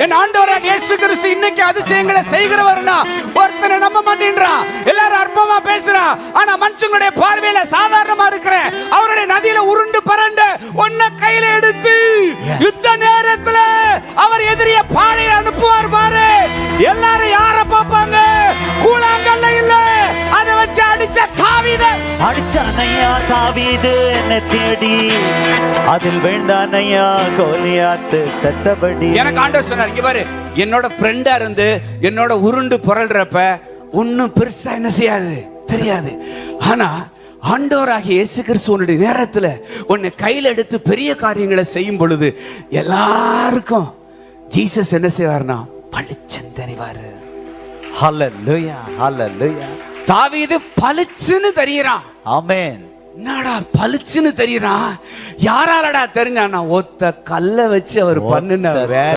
என் ஆண்டவராக இயேசு கிறிஸ்து இன்னைக்கு அதிசயங்களை செய்கிறவர்னா ஒருத்தனை நம்ப மாட்டேன்றான். எல்லாரும் அற்பமா பேசுறான். ஆனா மனுஷங்களுடைய பார்வையில சாதாரணமா இருக்கிற அவருடைய நதியில உருண்டு பரண்டு ஒன்ன கையில எடுத்து யுத்த நேரத்துல அவர் எதிரிய பாடையில அனுப்புவார் பாரு. எல்லாரும் யார பாப்பாங்க? கூழாங்கல்ல இல்ல, அதை வச்சு அடிச்ச தாவீது. அடிச்சானையா தாவீது என்ன தேடி, அதில் வேண்டானையா கோலியாத்து செத்தபடி. எனக்கு ஆண்டவர் சொன்னார், இங்க பாரு, என்னோட ஃப்ரெண்டா இருந்து என்னோட உருண்டு புரள்றப்ப ஒன்னும் பெருசா என்ன செய்யாது தெரியாது. ஆனா ஆண்டவராகிய இயேசு கிறிஸ்து உன்னுடைய நேரத்துல உன்னை கையில எடுத்து பெரிய காரியங்களை செய்யும் பொழுது எல்லாருக்கும் ஜீசஸ் என்ன செய்வார்னா பளிச்சுன்னு தெரிவாரு. ஹல்லேலூயா, ஹல்லேலூயா. தாவீது பளிச்சுன்னு தெரியறான். ஆமென். என்னடா பளிச்சுன்னு தெரியறான்? யாராலடா தெரிஞ்சானா? ஒத்த கல்ல வச்சு அவர் பண்ணுன